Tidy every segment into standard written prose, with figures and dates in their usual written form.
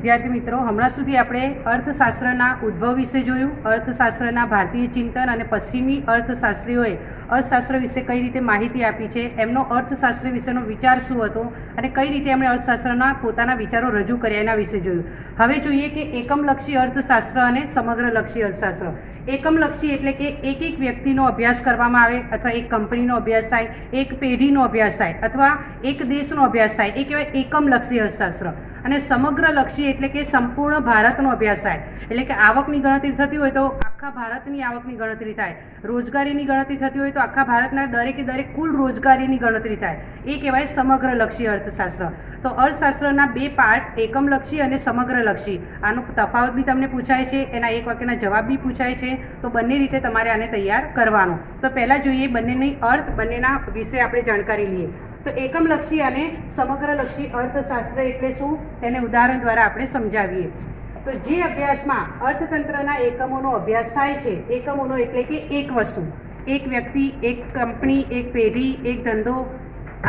વિદ્યાર્થી મિત્રો, હમણાં સુધી આપણે અર્થશાસ્ત્રના ઉદ્ભવ વિશે જોયું, અર્થશાસ્ત્રના ભારતીય ચિંતન અને પશ્ચિમી અર્થશાસ્ત્રીઓએ અર્થશાસ્ત્ર વિશે કઈ રીતે માહિતી આપી છે, એમનો અર્થશાસ્ત્ર વિશેનો વિચાર શું હતો અને કઈ રીતે એમણે અર્થશાસ્ત્રના પોતાના વિચારો રજૂ કર્યા એના વિશે જોયું. હવે જોઈએ કે એકમલક્ષી અર્થશાસ્ત્ર અને સમગ્રલક્ષી અર્થશાસ્ત્ર. એકમલક્ષી એટલે કે એક એક વ્યક્તિનો અભ્યાસ કરવામાં આવે અથવા એક કંપનીનો અભ્યાસ થાય, એક પેઢીનો અભ્યાસ થાય અથવા એક દેશનો અભ્યાસ થાય, એ કહેવાય એકમલક્ષી અર્થશાસ્ત્ર. અને સમગ્રલક્ષી એટલે કે સંપૂર્ણ ભારતનો અભ્યાસ થાય, એટલે કે આવકની ગણતરી થતી હોય તો આખા ભારતની આવકની ગણતરી થાય, રોજગારીની ગણતરી થતી હોય તો આખા ભારતના દરેકે દરેક કુલ રોજગારીની ગણતરી થાય, એ કહેવાય સમગ્રલક્ષી અર્થશાસ્ત્ર. તો અર્થશાસ્ત્રના બે પાર્ટ, એકમલક્ષી અને સમગ્રલક્ષી. આનો તફાવત બી તમને પૂછાય છે, એના એક વાક્યના જવાબ બી પૂછાય છે, તો બંને રીતે તમારે આને તૈયાર કરવાનો. તો પહેલાં જોઈએ બંનેની અર્થ, બંનેના વિશે આપણે જાણકારી લઈએ. તો એકમલક્ષી અને સમગ્રલક્ષી અર્થશાસ્ત્ર એટલે શું તેને ઉદાહરણ દ્વારા આપણે સમજાવીએ. તો જે અભ્યાસમાં અર્થતંત્રના એકમોનો અભ્યાસ થાય છે, એકમોનો એટલે કે એક વસ્તુ, એક વ્યક્તિ, એક કંપની, એક પેઢી, એક ધંધો,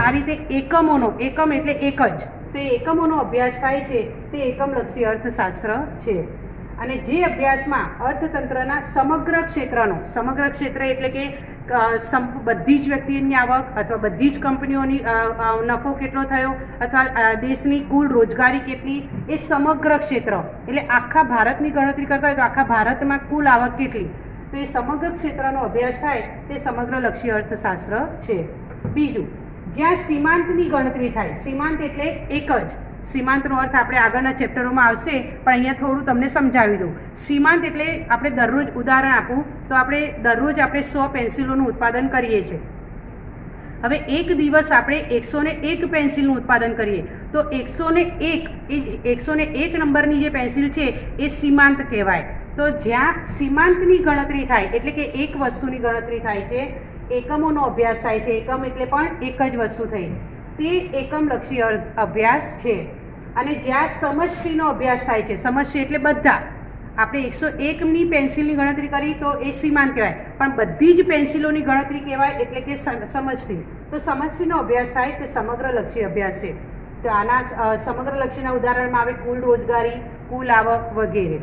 આ રીતે એકમોનો, એકમ એટલે એક જ, તો એ એકમોનો અભ્યાસ થાય છે તે એકમલક્ષી અર્થશાસ્ત્ર છે. અને જે અભ્યાસમાં અર્થતંત્રના સમગ્ર ક્ષેત્રનો, સમગ્ર ક્ષેત્ર એટલે કે બધી જ વ્યક્તિની આવક અથવા બધી જ કંપનીઓની નફો કેટલો થયો અથવા દેશની કુલ રોજગારી કેટલી, એ સમગ્ર ક્ષેત્ર એટલે આખા ભારતની ગણતરી કરતા હોય તો આખા ભારતમાં કુલ આવક કેટલી, તો એ સમગ્ર ક્ષેત્રનો અભ્યાસ થાય તે સમગ્રલક્ષી અર્થશાસ્ત્ર છે. બીજું, જ્યાં સીમાંતની ગણતરી થાય, સીમાંત એટલે એક જ, સીમાંતનો અર્થ આપણે આગળના ચેપ્ટરોમાં આવશે પણ અહીંયા થોડું તમને સમજાવી દઉં. સીમાંત એટલે આપણે દરરોજ, ઉદાહરણ આપું તો આપણે દરરોજ આપણે 100 પેન્સિલોનું ઉત્પાદન કરીએ છીએ. હવે એક દિવસ આપણે 101 પેન્સિલનું ઉત્પાદન કરીએ તો 101 એ 101 નંબરની જે પેન્સિલ છે એ સીમાંત કહેવાય. તો જ્યાં સીમાંતની ગણતરી થાય એટલે કે એક વસ્તુની ગણતરી થાય છે, એકમોનો અભ્યાસ થાય છે, એકમ એટલે પણ એક જ વસ્તુ થઈ, તે એકમલક્ષી અભ્યાસ છે. અને જ્યાં સમષ્ટિનો અભ્યાસ થાય છે, સમષ્ટિ એટલે બધા, આપણે 101ની પેન્સિલની ગણતરી કરી તો એ સીમાંત કહેવાય, પણ બધી જ પેન્સિલોની ગણતરી કહેવાય એટલે કે સમષ્ટિ. તો સમષ્ટિનો અભ્યાસ થાય તે સમગ્રલક્ષી અભ્યાસ છે. તો આના સમગ્રલક્ષીના ઉદાહરણમાં આવે કુલ રોજગારી, કુલ આવક વગેરે.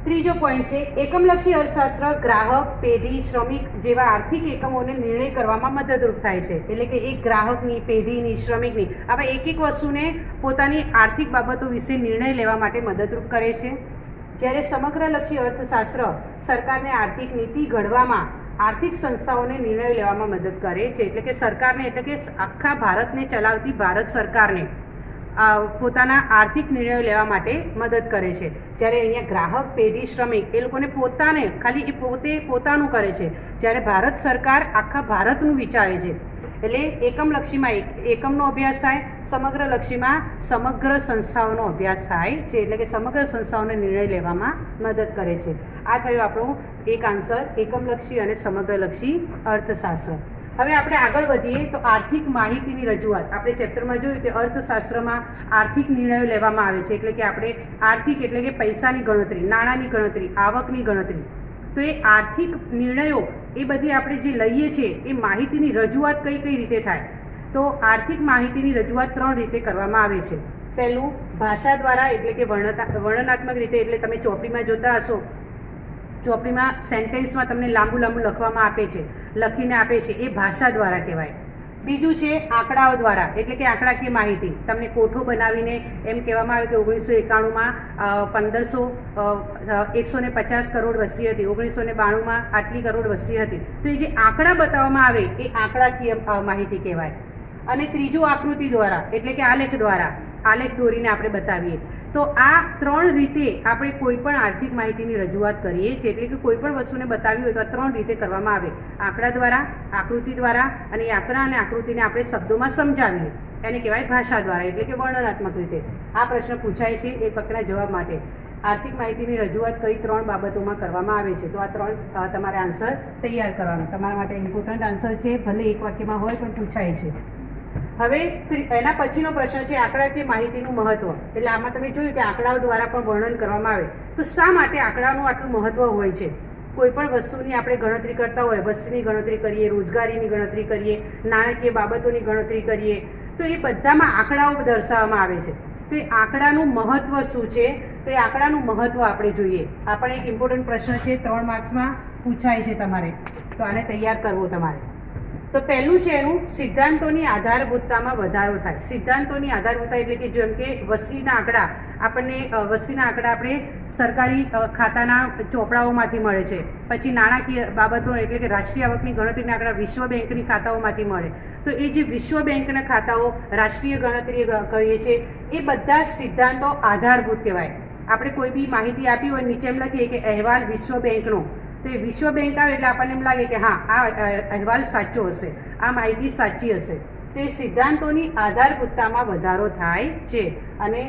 ત્રીજો પોઈન્ટ છે એકમલક્ષી અર્થશાસ્ત્ર ગ્રાહક, પેઢી, શ્રમિક જેવા આર્થિક એકમોને નિર્ણય કરવામાં મદદરૂપ થાય છે. એટલે કે એક ગ્રાહકની, પેઢીની, શ્રમિકની, આવા એક એક વસ્તુને પોતાની આર્થિક બાબતો વિશે નિર્ણય લેવા માટે મદદરૂપ કરે છે. જ્યારે સમગ્રલક્ષી અર્થશાસ્ત્ર સરકારને આર્થિક નીતિ ઘડવામાં, આર્થિક સંસ્થાઓને નિર્ણય લેવામાં મદદ કરે છે. એટલે કે સરકારને, એટલે કે આખા ભારતને ચલાવતી ભારત સરકારને પોતાના આર્થિક નિર્ણયો લેવા માટે મદદ કરે છે. જ્યારે અહીંયા ગ્રાહક, પેઢી, શ્રમિક એ લોકોને પોતાને, ખાલી એ પોતે પોતાનું કરે છે, જ્યારે ભારત સરકાર આખા ભારતનું વિચારે છે. એટલે એકમલક્ષીમાં એકમનો અભ્યાસ થાય, સમગ્રલક્ષીમાં સમગ્ર સંસ્થાઓનો અભ્યાસ થાય છે. એટલે કે સમગ્ર સંસ્થાઓને નિર્ણય લેવામાં મદદ કરે છે. આ થયો આપણો એક આન્સર, એકમલક્ષી અને સમગ્રલક્ષી અર્થશાસ્ત્ર. હવે આપણે આગળ વધીએ તો આર્થિક માહિતીની રજૂઆત. આપણે ચેપ્ટરમાં જોયું કે અર્થશાસ્ત્રમાં આર્થિક નિર્ણયો લેવામાં આવે છે. એટલે કે આપણે આર્થિક એટલે કે પૈસાની ગણતરી, નાણાંની ગણતરી, આવકની ગણતરી. તો એ આર્થિક નિર્ણયો એ બધી આપણે જે લઈએ છીએ એ માહિતીની રજૂઆત કઈ કઈ રીતે થાય, તો આર્થિક માહિતીની રજૂઆત 3 રીતે કરવામાં આવે છે. પહેલું, ભાષા દ્વારા, એટલે કે વર્ણનાત્મક રીતે. એટલે તમે ચોપડીમાં જોતા હશો, ચોપડીમાં સેન્ટેન્સમાં તમને લાંબુ લાંબુ લખવામાં આપે છે, લખીને આપે છે, એ ભાષા દ્વારા કહેવાય. બીજું છે આંકડાઓ દ્વારા, એટલે કે આંકડાકીય માહિતી. તમને કોઠો બનાવીને એમ કહેવામાં આવે કે 1991 150 કરોડ વસ્તી હતી, 1992માં આટલી કરોડ વસ્તી હતી. તો એ જે આંકડા બતાવવામાં આવે એ આંકડાકીય માહિતી કહેવાય. અને ત્રીજું આકૃતિ દ્વારા, એટલે કે આલેખ દ્વારા, આલેખ દોરીને આપણે બતાવીએ. તો આ 3 રીતે આપણે કોઈ પણ આર્થિક માહિતીની રજૂઆત કરીએ છીએ. એટલે કે કોઈ પણ વસ્તુને બતાવી હોય તો આ 3 રીતે કરવામાં આવે, આંકડા દ્વારા, આકૃતિ દ્વારા, અને એ આંકડા અને આકૃતિને આપણે શબ્દોમાં સમજાવીએ, એને કહેવાય ભાષા દ્વારા, એટલે કે વર્ણનાત્મક રીતે. આ પ્રશ્ન પૂછાય છે એક વખતના જવાબ માટે. આર્થિક માહિતીની રજૂઆત કઈ 3 બાબતોમાં કરવામાં આવે છે, તો આ 3 તમારે આન્સર તૈયાર કરવાનો. તમારા માટે ઇમ્પોર્ટન્ટ આન્સર છે, ભલે એક વાક્યમાં હોય પણ પૂછાય છે. હવે એના પછીનો પ્રશ્ન છે આંકડાકીય માહિતીનું મહત્વ. એટલે આમાં તમે જોયું કે આંકડાઓ દ્વારા પણ વર્ણન કરવામાં આવે. તો શા માટે આંકડાનું આટલું મહત્વ હોય છે? કોઈ પણ વસ્તુની આપણે ગણતરી કરતા હોય, વસ્તીની ગણતરી કરીએ, રોજગારીની ગણતરી કરીએ, નાણાકીય બાબતોની ગણતરી કરીએ, તો એ બધામાં આંકડાઓ દર્શાવવામાં આવે છે. તો એ આંકડાનું મહત્વ શું છે, તો એ આંકડાનું મહત્વ આપણે જોઈએ. આપણે એક ઇમ્પોર્ટન્ટ પ્રશ્ન છે, 3 માર્ક્સમાં પૂછાય છે તમારે, તો આને તૈયાર કરવો તમારે. તો પહેલું છે એનું સિદ્ધાંતોની આધારભૂતતામાં વધારો થાય. સિદ્ધાંતોની આધારભૂતતા એટલે કે જેમ કે વસ્તીના આંકડા આપણે સરકારી ખાતાના ચોપડાઓમાંથી મળે છે. પછી નાણાકીય બાબતો એટલે કે રાષ્ટ્રીય આવકની ગણતરીના આંકડા વિશ્વ બેંકની ખાતાઓમાંથી મળે. તો એ જે વિશ્વ બેંકના ખાતાઓ રાષ્ટ્રીય ગણતરી કરીએ છીએ એ બધા સિદ્ધાંતો આધારભૂત કહેવાય. આપણે કોઈ બી માહિતી આપી હોય નીચે એમ લખીએ કે અહેવાલ વિશ્વ બેંકનો, તો એ વિશ્વ બેંક આવે એટલે આપણને એમ લાગે કે હા આ અહેવાલ સાચો હશે, આ માહિતી સાચી હશે. તો એ સિદ્ધાંતોની આધારભૂતતામાં વધારો થાય છે. અને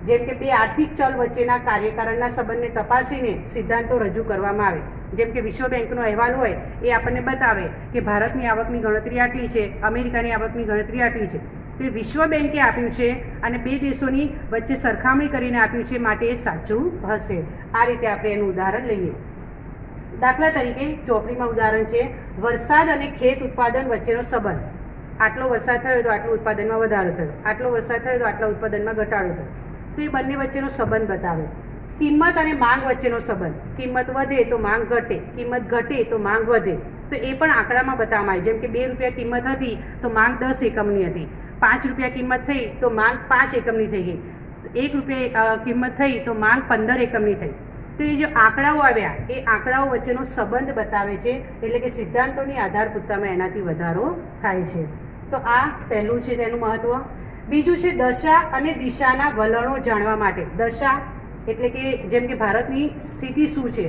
જેમ કે બે આર્થિક ચલ વચ્ચેના કાર્યકારણના સંબંધને તપાસીને સિદ્ધાંતો રજૂ કરવામાં આવે. જેમ કે વિશ્વ બેંકનો અહેવાલ હોય એ આપણને બતાવે કે ભારતની આવકની ગણતરી આટલી છે, અમેરિકાની આવકની ગણતરી આટલી છે. તો એ વિશ્વ બેંકે આપ્યું છે અને બે દેશોની વચ્ચે સરખામણી કરીને આપ્યું છે, માટે એ સાચું હશે. આ રીતે આપણે એનું ઉદાહરણ લઈએ. દાખલા તરીકે ચોપડીમાં ઉદાહરણ છે વરસાદ અને ખેત ઉત્પાદન વચ્ચેનો સંબંધ. આટલો વરસાદ થયો તો આટલું ઉત્પાદનમાં વધારો થયો, આટલો વરસાદ થયો તો આટલા ઉત્પાદનમાં ઘટાડો થયો. તો એ બંને વચ્ચેનો સંબંધ બતાવે. કિંમત અને માંગ વચ્ચેનો સંબંધ. કિંમત વધે તો માંગ ઘટે, કિંમત ઘટે તો માંગ વધે. તો એ પણ આંકડામાં બતાવવામાં આવે. જેમ કે 2 રૂપિયા કિંમત હતી તો માંગ 10 એકમની હતી, 5 રૂપિયા કિંમત થઈ તો માંગ 5 એકમની થઈ ગઈ, 1 રૂપિયા કિંમત થઈ તો માંગ 15 એકમની થઈ. તો એ જે આંકડાઓ આવ્યા એ આંકડાઓ વચ્ચેનો સંબંધ બતાવે છે, એટલે કે સિદ્ધાંતોની આધારભૂતતામાં એનાથી વધારો થાય છે. તો આ પહેલું છે તેનું મહત્વ. બીજું છે દશા અને દિશાના વલણો જાણવા માટે. દશા એટલે કે જેમ કે ભારતની સ્થિતિ શું છે,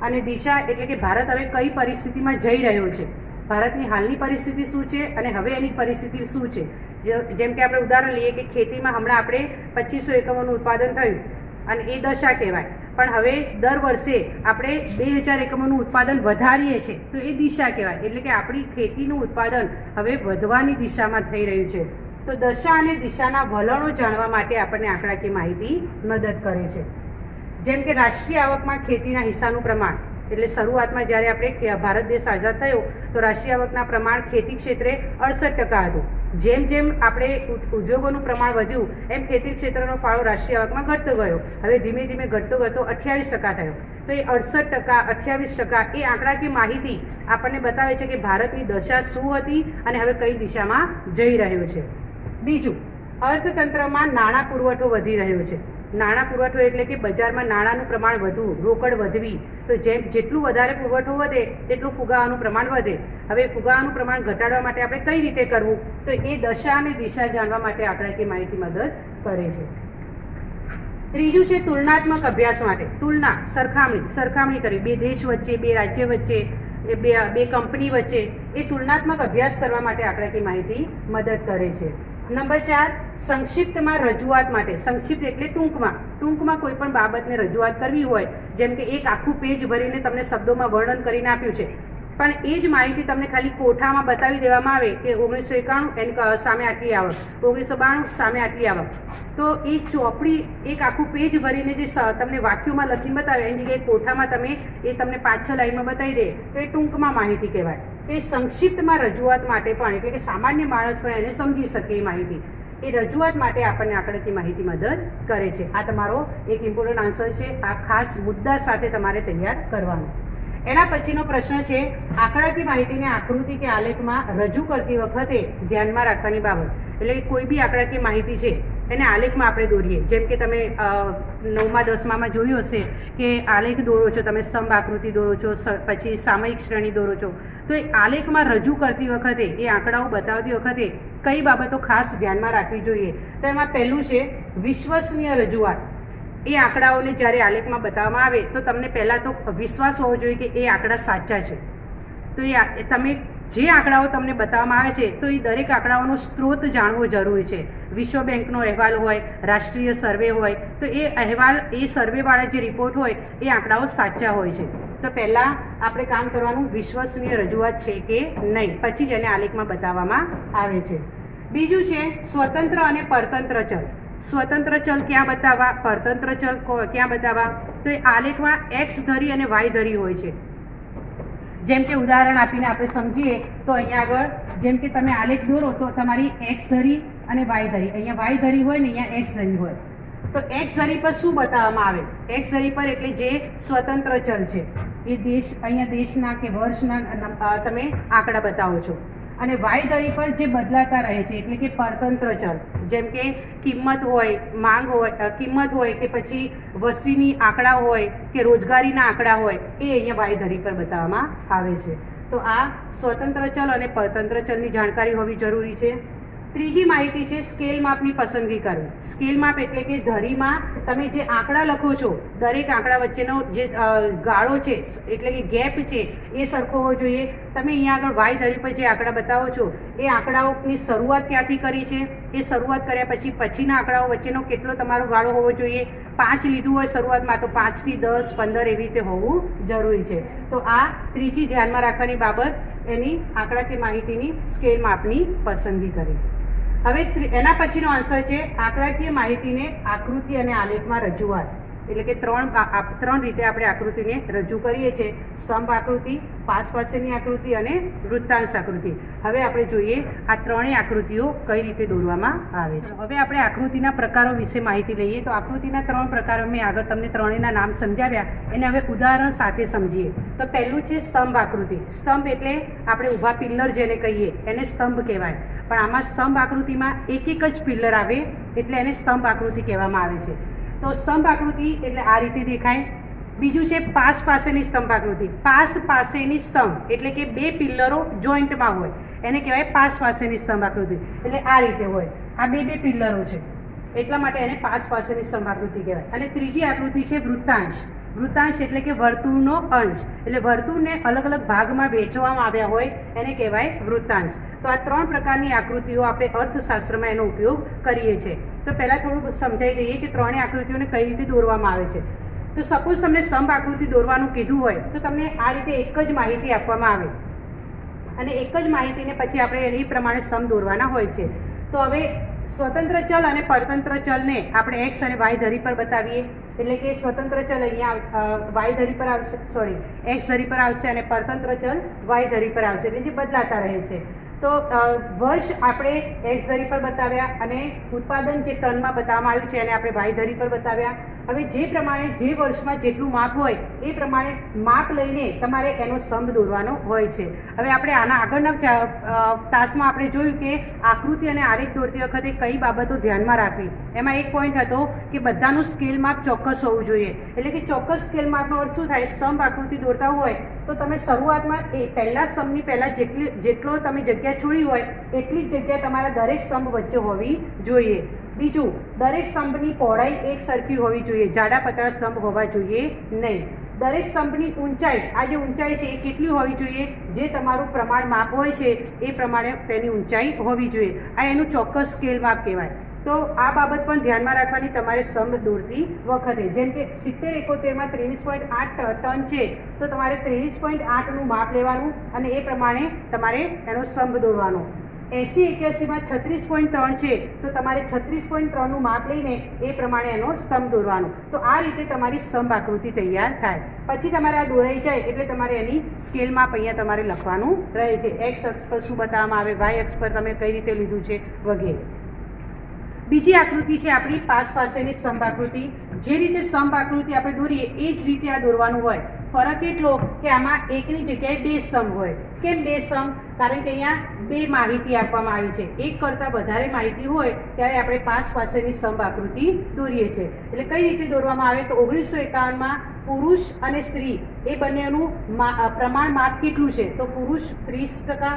અને દિશા એટલે કે ભારત હવે કઈ પરિસ્થિતિમાં જઈ રહ્યો છે, ભારતની હાલની પરિસ્થિતિ શું છે અને હવે એની પરિસ્થિતિ શું છે. જેમ કે આપણે ઉદાહરણ લઈએ કે ખેતીમાં હમણાં આપણે 2500 એકમોનું ઉત્પાદન થયું અને એ દશા કહેવાય, પણ હવે દર વર્ષે આપણે 2000 એકમોનું ઉત્પાદન વધારીએ છીએ તો એ દિશા કહેવાય. એટલે કે આપણી ખેતીનું ઉત્પાદન હવે વધવાની દિશામાં થઈ રહ્યું છે. તો દશા અને દિશાના વલણો જાણવા માટે આપણને આંકડાકીય માહિતી મદદ કરે છે. જેમ કે રાષ્ટ્રીય આવકમાં ખેતીના હિસ્સાનું પ્રમાણ. એટલે શરૂઆતમાં જ્યારે આપણે ભારત દેશ આઝાદ થયો તો રાષ્ટ્રીય આવકના પ્રમાણ ખેતી ક્ષેત્રે 68% હતું. જેમ જેમ આપણે ઉદ્યોગોનું પ્રમાણ વધ્યું એમ ખેતી ક્ષેત્રનો ફાળો રાષ્ટ્રીય આવકમાં ઘટતો ગયો. હવે ધીમે ધીમે ઘટતો 28% થયો. તો એ 68%, 28% એ આંકડાકીય માહિતી આપણને બતાવે છે કે ભારતની દશા શું હતી અને હવે કઈ દિશામાં જઈ રહ્યો છે. બીજું, અર્થતંત્રમાં નાણાં પુરવઠો વધી રહ્યો છે. નાણાં પુરવઠો એટલે કે બજારમાં નાણાંનું પ્રમાણ વધવું, રોકડ વધવી. તો જેટલું વધારે પુરવઠો વધે એટલું ફુગાવાનું પ્રમાણ વધે. હવે ફુગાવાનું પ્રમાણ ઘટાડવા માટે આપણે કઈ રીતે કરવું, તો એ દશા અને દિશા જાણવા માટે આંકડાકીય માહિતી મદદ કરે છે. ત્રીજું છે તુલનાત્મક અભ્યાસ માટે. તુલના, સરખામણી કરવી બે દેશ વચ્ચે, બે રાજ્ય વચ્ચે, બે કંપની વચ્ચે. એ તુલનાત્મક અભ્યાસ કરવા માટે આંકડાકીય માહિતી મદદ કરે છે. નંબર 4, સંક્ષિપ્તમાં રજૂઆત માટે. સંક્ષિપ્ત એટલે ટૂંકમાં કોઈ પણ બાબતને રજૂઆત કરવી હોય, જેમ કે એક આખું પેજ ભરીને તમને શબ્દોમાં વર્ણન કરીને આપ્યું છે, પણ એ જ માહિતી તમને ખાલી કોઠામાં બતાવી દેવામાં આવે કે 1991 એની સામે આટલી આવક, 1992 સામે આટલી આવક. તો એ ચોપડી એક આખું પેજ ભરીને જે તમને વાક્યોમાં લખીને બતાવે એની જગ્યાએ કોઠામાં તમને 5-6 લાઈનમાં બતાવી દે તો એ ટૂંકમાં માહિતી કહેવાય. એ સંક્ષિપ્તમાં રજૂઆત માટે પણ, એટલે કે સામાન્ય માણસ પણ એને સમજી શકે એ માહિતી, એ રજૂઆત માટે આપણને આંકડાકીય માહિતી મદદ કરે છે. આ તમારો એક ઇમ્પોર્ટન્ટ આન્સર છે. આ ખાસ મુદ્દા સાથે તમારે તૈયાર કરવાનો. એના પછીનો પ્રશ્ન છે આંકડાકીય માહિતીને આકૃતિ કે આલેખમાં રજૂ કરતી વખતે ધ્યાનમાં રાખવાની બાબત. એટલે કોઈ બી આંકડાકીય માહિતી છે એને આલેખમાં આપણે દોરીએ. જેમ કે તમે 9મા 10મામાં જોયું હશે કે આલેખ દોરો છો, તમે સ્તંભ આકૃતિ દોરો છો, પછી સામયિક શ્રેણી દોરો છો. તો એ આલેખમાં રજૂ કરતી વખતે, એ આંકડાઓ બતાવતી વખતે કઈ બાબતો ખાસ ધ્યાનમાં રાખવી જોઈએ, તો એમાં પહેલું છે વિશ્વસનીય રજૂઆત. એ આંકડાઓને જ્યારે આલેખમાં બતાવવામાં આવે તો તમને પહેલાં તો વિશ્વાસ હોવો જોઈએ કે એ આંકડા સાચા છે. તો એ તમે જે આંકડાઓ તમને બતાવવામાં આવે છે તો એ દરેક આંકડાઓનો સ્ત્રોત જાણવો જરૂરી છે. વિશ્વ બેંકનો અહેવાલ હોય, રાષ્ટ્રીય સર્વે હોય, તો એ અહેવાલ, એ સર્વેવાળા જે રિપોર્ટ હોય એ આંકડાઓ સાચા હોય છે. તો પહેલાં આપણે કામ કરવાનું વિશ્વસનીય રજૂઆત છે કે નહીં, પછી જ એને આલેખમાં બતાવવામાં આવે છે. બીજું છે સ્વતંત્ર અને પરતંત્ર ચલ. સ્વતંત્ર ચલ ક્યાં બતાવવા, પરતંત્ર ચલ ક્યાં બતાવવા, તો એ આલેખમાં એક્સ ધરી અને વાય ધરી હોય છે. જેમ કે ઉદાહરણ આપીને આપણે સમજીએ તો અહીંયા આગળ જેમ કે તમે આલેખ દોરો તો તમારી એક્સ ધરી અને વાય ધરી. અહીંયા વાય ધરી હોય ને અહીંયા એક્સ ધરી હોય. તો એક્સ ધરી પર શું બતાવવામાં આવે? એક્સ ધરી પર એટલે જે સ્વતંત્ર ચલ છે એ દેશ, અહીંયા દેશના કે વર્ષના તમે આંકડા બતાવો છો. અને વાય ધરી પર જે બદલાતા રહે છે એટલે કે પરતંત્ર ચલ, જેમ કે કિંમત હોય, માંગ હોય, કિંમત હોય કે પછી વસ્તીની આંકડા હોય કે રોજગારીના આંકડા હોય, એ અહીંયા વાય ધરી પર બતાવવામાં આવે છે. તો આ સ્વતંત્ર ચલ અને પરતંત્ર ચલની જાણકારી હોવી જરૂરી છે. ત્રીજી માહિતી છે સ્કેલ માપની પસંદગી કરવી. સ્કેલ માપ એટલે કે ધરીમાં તમે જે આંકડા લખો છો, દરેક આંકડા વચ્ચેનો જે ગાળો છે એટલે કે ગેપ છે એ સરખો હોવો જોઈએ. તમે અહીંયા આગળ વાય ધરી પર જે આંકડા બતાવો છો એ આંકડાઓની શરૂઆત ક્યાંથી કરી છે, એ શરૂઆત કર્યા પછીના આંકડાઓ વચ્ચેનો કેટલો તમારો ગાળો હોવો જોઈએ. 5 લીધું હોય શરૂઆતમાં તો 5 થી 10, 15 એવી રીતે હોવું જરૂરી છે. તો આ ત્રીજી ધ્યાનમાં રાખવાની બાબત એની આંકડાકીય માહિતીની સ્કેલ માપની પસંદગી કરી. હવે એના પછીનો આન્સર છે આંકડાકીય માહિતીને આકૃતિ અને આલેખમાં રજૂઆત. એટલે કે ત્રણ રીતે આપણે આકૃતિને રજૂ કરીએ છીએ: સ્તંભ આકૃતિ, પાસ પાસેની આકૃતિ અને વૃત્તાંશ આકૃતિ. હવે આપણે જોઈએ આ ત્રણેય આકૃતિઓ કઈ રીતે દોરવામાં આવે છે. હવે આપણે આકૃતિના પ્રકારો વિશે માહિતી લઈએ. તો આકૃતિના 3 પ્રકારો મેં આગળ તમને ત્રણેયના નામ સમજાવ્યા, એને હવે ઉદાહરણ સાથે સમજીએ. તો પહેલું છે સ્તંભ આકૃતિ. સ્તંભ એટલે આપણે ઊભા પિલ્લર જેને કહીએ એને સ્તંભ કહેવાય. પણ આમાં સ્તંભ આકૃતિમાં એક જ પિલ્લર આવે એટલે એને સ્તંભ આકૃતિ કહેવામાં આવે છે. તો સ્તંભ આકૃતિ એટલે આ રીતે દેખાય. બીજું છે પાસ પાસેની સ્તંભ આકૃતિ. પાસ પાસેની સ્તંભ એટલે કે 2 પિલ્લરો જોઈન્ટમાં હોય એને કહેવાય પાસ પાસેની સ્તંભ આકૃતિ. એટલે આ રીતે હોય, આ 2 પિલ્લરો છે એટલા માટે એને પાસ પાસેની સ્તંભ આકૃતિ કહેવાય. અને ત્રીજી આકૃતિ છે વૃત્તાંશ. વૃત્તાંશ એટલે કે વર્તુળનો અંશ, એટલે વર્તુળને અલગ અલગ ભાગમાં વહેંચવામાં આવ્યા હોય એને કહેવાય વૃત્તાંશ. તો આ 3 પ્રકારની આકૃતિઓ આપણે અર્થશાસ્ત્રમાં એનો ઉપયોગ કરીએ છીએ. તો પહેલાં થોડું સમજાવી દઈએ કે ત્રણેય આકૃતિઓને કઈ રીતે દોરવામાં આવે છે. તો સપોઝ તમને સ્તંભ આકૃતિ દોરવાનું કીધું હોય તો તમને આ રીતે એક જ માહિતી આપવામાં આવે અને એક જ માહિતીને પછી આપણે એ પ્રમાણે સ્તંભ દોરવાના હોય છે. તો હવે સ્વતંત્ર ચલ અને પરતંત્ર ચલને આપણે એક્સ અને વાય ધરી પર બતાવીએ. એટલે કે સ્વતંત્ર ચલ અહીંયા વાય ધરી પર આવશે, સોરી એક્સ ધરી પર આવશે અને પરતંત્ર ચલ વાય ધરી પર આવશે, એટલે જે બદલાતા રહે છે. તો વર્ષ આપણે એક્સ ધરી પર બતાવ્યા અને ઉત્પાદન જે ટનમાં બતાવવામાં આવ્યું છે એને આપણે વાય ધરી પર બતાવ્યા. હવે જે પ્રમાણે જે વર્ષમાં જેટલું માપ હોય એ પ્રમાણે માપ લઈને તમારે એનો સ્તંભ દોરવાનો હોય છે. હવે આપણે આના આગળના તાસમાં આપણે જોયું કે આકૃતિ અને આલેખ દોરતી વખતે કઈ બાબતો ધ્યાનમાં રાખવી. એમાં એક પોઈન્ટ હતો કે બધાનું સ્કેલ માપ ચોક્કસ હોવું જોઈએ. એટલે કે ચોક્કસ સ્કેલ માપનો અર્થ શું થાય? સ્તંભ આકૃતિ દોરતા હોય તો તમે શરૂઆતમાં પહેલા સ્તંભની પહેલાં જેટલો તમે જગ્યા છોડી હોય એટલી જ જગ્યા તમારા દરેક સ્તંભ વચ્ચે હોવી જોઈએ. બીજું, દરેક સ્તંભની પહોળાઈ એક સરખી હોવી જોઈએ, જાડા પતળા સ્તંભ હોવા જોઈએ નહીં. દરેક સ્તંભની ઊંચાઈ, આ જે ઊંચાઈ છે એ કેટલી હોવી જોઈએ? જે તમારું પ્રમાણ માપ હોય છે એ પ્રમાણે તેની ઊંચાઈ હોવી જોઈએ. આ એનું ચોક્કસ સ્કેલ માપ કહેવાય. તો આ બાબત પણ ધ્યાનમાં રાખવાની તમારે સ્તંભ દોરતી વખતે. જેમ કે 70-71માં 23.8 ટન છે તો તમારે 23.8નું માપ લેવાનું અને એ પ્રમાણે તમારે એનો સ્તંભ દોરવાનો. 80-81માં 36.3 છે તો તમારે 36.3નું માપ લઈને એ પ્રમાણે એનો સ્તંભ દોરવાનો. તો આ રીતે તમારી સ્તંભ આકૃતિ તૈયાર થાય. પછી તમારે આ દોરાઈ જાય એટલે તમારે એની સ્કેલ માપ અહીંયા તમારે લખવાનું રહે છે. એક્સ અક્ષ પર શું બતાવવામાં આવે, વાય અક્ષ પર તમે કઈ રીતે લીધું છે વગેરે. બીજી આકૃતિ છે આપણી પાસ પાસેની સ્તંભ આકૃતિ. જે રીતે સ્તંભ આકૃતિ આપણે દોરીએ એ જ રીતે આ દોરવાનું હોય. ફરક એટલો કે આમાં એકની જગ્યાએ 2 સ્તંભ હોય. કેમ 2 સ્તંભ? કારણ કે અહીંયા 2 માહિતી આપવામાં આવી છે. એક કરતાં વધારે માહિતી હોય ત્યારે આપણે પાસ પાસેની સ્તંભ આકૃતિ દોરીએ છીએ. એટલે કઈ રીતે દોરવામાં આવે? તો 1951માં પુરુષ અને સ્ત્રી એ બંનેનું પ્રમાણ માપ કેટલું છે? તો પુરુષ 30%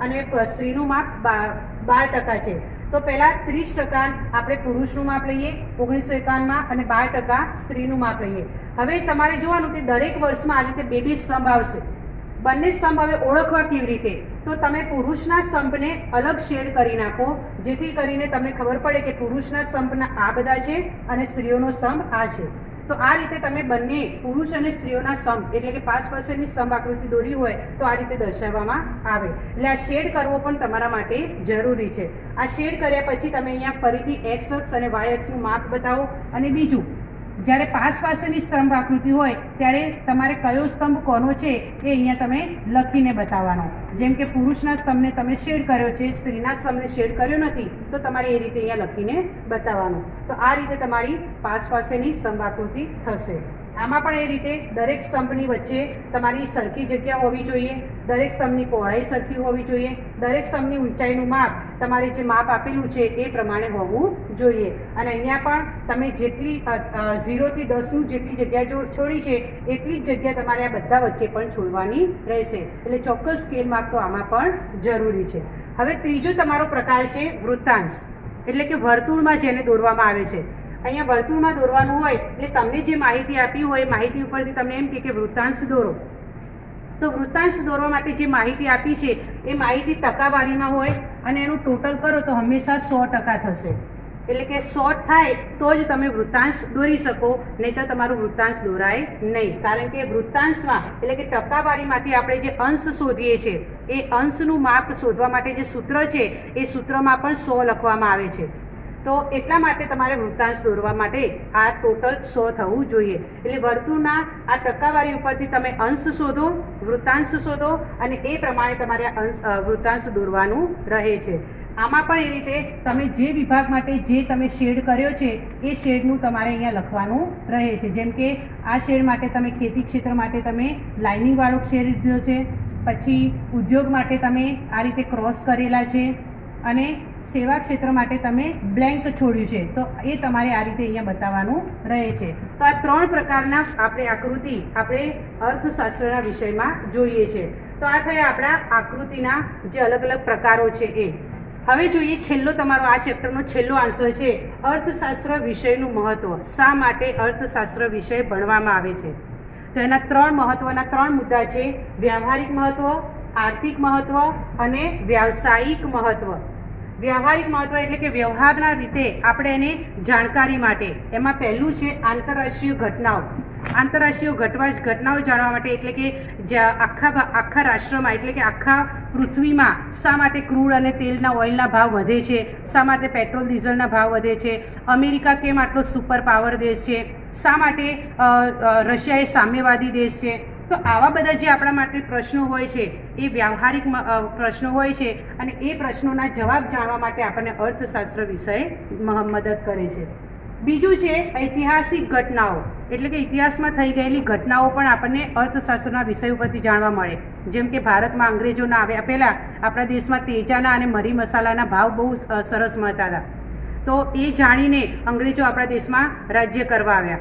અને સ્ત્રીનું માપ 12% છે. તો પહેલાં 30% આપણે પુરુષનું માપ લઈએ 1951માં અને 12% સ્ત્રીનું માપ લઈએ. હવે તમારે જોવાનું કે દરેક વર્ષમાં આ રીતે 2 સ્તંભ આવશે. બંને સ્તંભ હવે ઓળખવા કેવી રીતે? તો તમે પુરુષના સ્તંભને અલગ શેડ કરી નાખો જેથી કરીને તમને ખબર પડે કે પુરુષના સ્તંભના આ બધા છે અને સ્ત્રીઓનો સ્તંભ આ છે. તો આ રીતે તમે બંને પુરુષ અને સ્ત્રીઓના સ્તંભ એટલે કે પાસ પાસેની સ્તંભ આકૃતિ દોરી હોય તો આ રીતે દર્શાવવામાં આવે. એટલે આ શેડ કરવો પણ તમારા માટે જરૂરી છે. આ શેડ કર્યા પછી તમે અહીંયા ફરીથી એક્સ અક્ષ અને વાય અક્ષનું માપ બતાવો. અને બીજું, જ્યારે પાસ પાસેની સ્તંભ આકૃતિ હોય ત્યારે તમારે કયો સ્તંભ કોનો છે એ અહીંયા તમે લખીને બતાવવાનો. જેમ કે પુરુષના સ્તંભને તમે શેડ કર્યો છે, સ્ત્રીના સ્તંભને શેડ કર્યો નથી, તો તમારે એ રીતે અહીંયા લખીને બતાવવાનું. તો આ રીતે તમારી પાસ પાસેની સ્તંભ આકૃતિ થશે. આમાં પણ એ રીતે દરેક સ્તંભની વચ્ચે તમારી સરખી જગ્યા હોવી જોઈએ, દરેક સ્તંભની પહોળાઈ સરખી હોવી જોઈએ, દરેક સ્તંભની ઊંચાઈનું માપ તમારે જે માપ આપેલું છે એ પ્રમાણે હોવું જોઈએ. અને અહીંયા પણ તમે જેટલી 0 થી 10નું જેટલી જગ્યા છોડી છે એટલી જ જગ્યા તમારે આ બધા વચ્ચે પણ છોડવાની રહેશે. એટલે ચોક્કસ સ્કેલ માપ તો આમાં પણ જરૂરી છે. હવે ત્રીજો તમારો પ્રકાર છે વૃત્તાંશ, એટલે કે વર્તુળમાં જેને દોરવામાં આવે છે. અહીંયા વર્તુળમાં દોરવાનું હોય એટલે તમને જે માહિતી આપી હોય એ માહિતી ઉપરથી તમને એમ કે વૃત્તાંશ દોરો. તો વૃત્તાંશ દોરવા માટે જે માહિતી આપી છે એ માહિતી ટકાવારીમાં હોય અને એનું ટોટલ કરો તો હંમેશા 100% થશે. એટલે કે 100 થાય તો જ તમે વૃત્તાંશ દોરી શકો, નહીં તો તમારું વૃત્તાંશ દોરાય નહીં. કારણ કે વૃત્તાંશમાં એટલે કે ટકાવારીમાંથી આપણે જે અંશ શોધીએ છીએ એ અંશનું માપ શોધવા માટે જે સૂત્ર છે એ સૂત્રમાં પણ 100 લખવામાં આવે છે. તો એટલા માટે તમારે વૃત્તાંશ દોરવા માટે આ ટોટલ 100 થવું જોઈએ. એટલે વર્તુળના આ ટકાવારી ઉપરથી તમે અંશ શોધો, વૃત્તાંશ શોધો અને એ પ્રમાણે તમારે વૃત્તાંશ દોરવાનું રહે છે. આમાં પણ એ રીતે તમે જે વિભાગ માટે જે તમે શેડ કર્યો છે એ શેડનું તમારે અહીંયા લખવાનું રહે છે. જેમ કે આ શેડ માટે તમે ખેતી ક્ષેત્ર માટે તમે લાઇનિંગવાળો શેડ લીધો છે, પછી ઉદ્યોગ માટે તમે આ રીતે ક્રોસ કરેલા છે અને સેવા ક્ષેત્ર માટે તમે બ્લેન્ક છોડ્યું છે. તો એ તમારે આ રીતે અહીંયા બતાવવાનું રહે છે. તો આ 3 પ્રકારના આપણે આકૃતિ આપણે અર્થશાસ્ત્રના વિષયમાં જોઈએ છે. તો આ થયા આપણા આકૃતિના જે અલગ અલગ પ્રકારો છે એ. હવે જોઈએ છેલ્લો તમારો આ ચેપ્ટરનો છેલ્લો આન્સર છે અર્થશાસ્ત્ર વિષયનું મહત્વ. શા માટે અર્થશાસ્ત્ર વિષય ભણવામાં આવે છે? તો એના 3 મહત્વના 3 મુદ્દા છે: વ્યવહારિક મહત્વ, આર્થિક મહત્વ અને વ્યાવસાયિક મહત્વ. વ્યવહારિક મહત્વ એટલે કે વ્યવહારના રીતે આપણે એને જાણકારી માટે. એમાં પહેલું છે આંતરરાષ્ટ્રીય ઘટનાઓ. આંતરરાષ્ટ્રીય ઘટનાઓ જાણવા માટે, એટલે કે આખા રાષ્ટ્રમાં એટલે કે આખા પૃથ્વીમાં શા માટે ક્રૂડ અને તેલના ઓઇલના ભાવ વધે છે, શા માટે પેટ્રોલ ડીઝલના ભાવ વધે છે, અમેરિકા કેમ આટલો સુપર પાવર દેશ છે, શા માટે રશિયા એ સામ્યવાદી દેશ છે. તો આવા બધા જે આપણા માટે પ્રશ્નો હોય છે એ વ્યવહારિક પ્રશ્નો હોય છે અને એ પ્રશ્નોના જવાબ જાણવા માટે આપણને અર્થશાસ્ત્ર વિષય મદદ કરે છે. બીજું છે ઐતિહાસિક ઘટનાઓ, એટલે કે ઇતિહાસમાં થઈ ગયેલી ઘટનાઓ પણ આપણને અર્થશાસ્ત્રના વિષય ઉપરથી જાણવા મળે. જેમ કે ભારતમાં અંગ્રેજોના આવ્યા પહેલાં આપણા દેશમાં તેજાના અને મરી મસાલાના ભાવ બહુ સરસ મળતા હતા. તો એ જાણીને અંગ્રેજો આપણા દેશમાં રાજ્ય કરવા આવ્યા.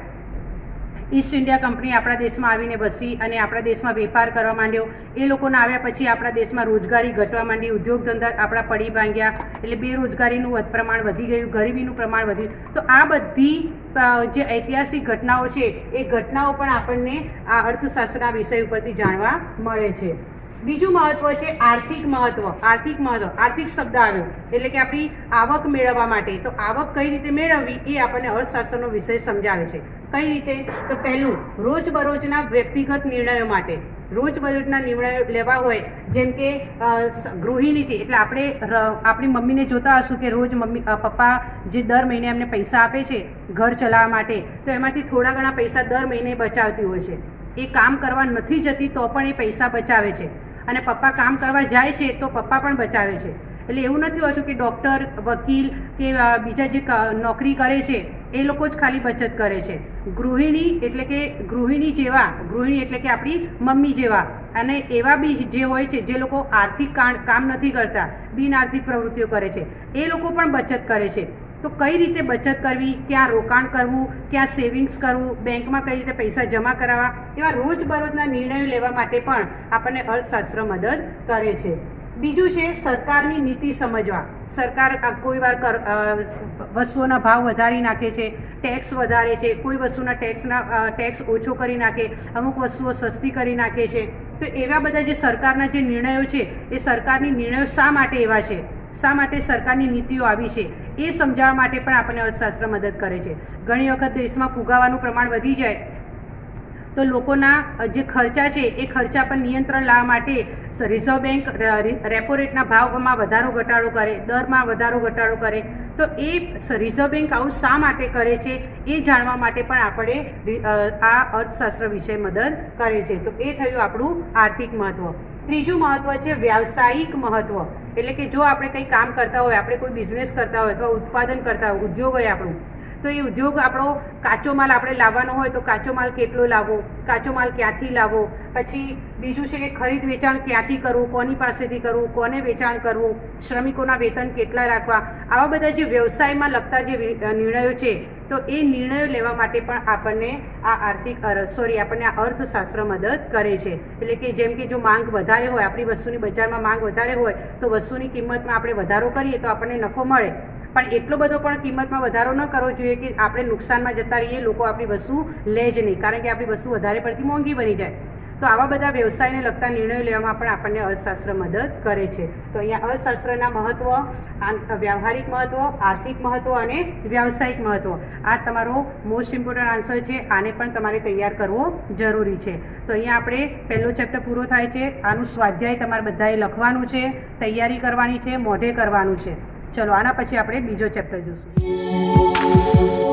ઈસ્ટ ઇન્ડિયા કંપની આપણા દેશમાં આવીને બસી અને આપણા દેશમાં વેપાર કરવા માંડ્યો. એ લોકોના આવ્યા પછી આપણા દેશમાં રોજગારી ઘટવા માંડી, ઉદ્યોગ ધંધા આપણા પડી ભાંગ્યા, એટલે બેરોજગારીનું પ્રમાણ વધી ગયું, ગરીબીનું પ્રમાણ વધ્યું. તો આ બધી જે ઐતિહાસિક ઘટનાઓ છે એ ઘટનાઓ પણ આપણને આ અર્થશાસ્ત્રના વિષય ઉપરથી જાણવા મળે છે. બીજું મહત્વ છે આર્થિક મહત્વ. આર્થિક શબ્દ આવ્યો એટલે કે આપણી આવક મેળવવા માટે. તો આવક કઈ રીતે મેળવવી એ આપણને અર્થશાસ્ત્રનો વિષય સમજાવે છે. કઈ રીતે? તો પહેલું રોજબરોજના વ્યક્તિગત નિર્ણયો માટે. રોજબરોજના નિર્ણયો લેવા હોય, જેમ કે ગૃહિણીથી, એટલે આપણે આપણી મમ્મીને જોતા હશું કે રોજ પપ્પા જે દર મહિને એમને પૈસા આપે છે ઘર ચલાવવા માટે, તો એમાંથી થોડા ઘણા પૈસા દર મહિને બચાવતી હોય છે. એ કામ કરવા નથી જતી તો પણ એ પૈસા બચાવે છે, અને પપ્પા કામ કરવા જાય છે તો પપ્પા પણ બચાવે છે. એટલે એવું નથી હોતું કે ડૉક્ટર, વકીલ કે બીજા જે નોકરી કરે છે એ લોકો જ ખાલી બચત કરે છે. ગૃહિણી એટલે કે ગૃહિણી એટલે કે આપણી મમ્મી જેવા, અને એવા બી જે હોય છે જે લોકો આર્થિક કામ નથી કરતા, બિન આર્થિક પ્રવૃત્તિઓ કરે છે, એ લોકો પણ બચત કરે છે. તો કઈ રીતે બચત કરવી, ક્યાં રોકાણ કરવું, ક્યાં સેવિંગ્સ કરવું, બેંકમાં કઈ રીતે પૈસા જમા કરાવવા, એવા રોજબરોજના નિર્ણયો લેવા માટે પણ આપણને અર્થશાસ્ત્ર મદદ કરે છે. બીજું છે સરકારની નીતિ સમજવા. સરકાર કોઈ વાર વસ્તુઓના ભાવ વધારી નાખે છે, ટેક્સ વધારે છે, કોઈ વસ્તુના ટેક્સ ઓછો કરી નાખે, અમુક વસ્તુઓ સસ્તી કરી નાખે છે. તો એવા બધા જે સરકારના જે નિર્ણયો છે એ સરકારની નિર્ણયો શા માટે એવા છે, શા માટે સરકારની નીતિઓ આવી છે એ સમજાવવા માટે પણ આપણને અર્થશાસ્ત્ર મદદ કરે છે. ઘણી વખત દેશમાં ફુગાવાનું પ્રમાણ વધી જાય તો લોકોના જે ખર્ચા છે એ ખર્ચા પર નિયંત્રણ લાવવા માટે રિઝર્વ બેંક રેપો રેટના ભાવમાં વધારો ઘટાડો કરે, દરમાં વધારો ઘટાડો કરે. તો એ રિઝર્વ બેંક આવું શા માટે કરે છે એ જાણવા માટે પણ આપણે આ અર્થશાસ્ત્ર વિષય મદદ કરે છે. તો એ થયું આપણું આર્થિક મહત્ત્વ. ત્રીજું મહત્ત્વ છે વ્યાવસાયિક મહત્ત્વ. એટલે કે જો આપણે કંઈ કામ કરતા હોય, આપણે કોઈ બિઝનેસ કરતા હોય અથવા ઉત્પાદન કરતા હોય, ઉદ્યોગ હોય આપણું, તો એ ઉદ્યોગ આપણો કાચો માલ આપણે લાવવાનો હોય તો કાચો માલ કેટલો લાવવો, કાચો માલ ક્યાંથી લાવવો, પછી બીજું છે કે ખરીદ વેચાણ ક્યાંથી કરવું, કોની પાસેથી કરવું, કોને વેચાણ કરવું, શ્રમિકોના વેતન કેટલા રાખવા, આવા બધા જે વ્યવસાયમાં લગતા જે નિર્ણયો છે તો એ નિર્ણયો લેવા માટે પણ આપણને આપણને આ અર્થશાસ્ત્ર મદદ કરે છે. એટલે કે જેમ કે જો માંગ વધારે હોય, આપણી વસ્તુની બજારમાં માંગ વધારે હોય તો વસ્તુની કિંમતમાં આપણે વધારો કરીએ તો આપણને નફો મળે, પણ એટલો બધો પણ કિંમતમાં વધારો ન કરવો જોઈએ કે આપણે નુકસાનમાં જતા રહીએ, લોકો આપણી વસ્તુ લે જ નહીં, કારણ કે આપણી વસ્તુ વધારે પડતી મોંઘી બની જાય. તો આવા બધા વ્યવસાયને લગતા નિર્ણયો લેવામાં પણ આપણને અર્થશાસ્ત્ર મદદ કરે છે. તો અહીંયા અર્થશાસ્ત્રના મહત્ત્વ, વ્યવહારિક મહત્ત્વ, આર્થિક મહત્ત્વ અને વ્યાવસાયિક મહત્ત્વ, આ તમારો મોસ્ટ ઇમ્પોર્ટન્ટ આન્સર છે. આને પણ તમારે તૈયાર કરવો જરૂરી છે. તો અહીંયા આપણે પહેલો ચેપ્ટર પૂરો થાય છે. આનું સ્વાધ્યાય તમારે બધાએ લખવાનું છે, તૈયારી કરવાની છે, મોઢે કરવાનું છે. ચલો આના પછી આપણે બીજો ચેપ્ટર જોઈશું.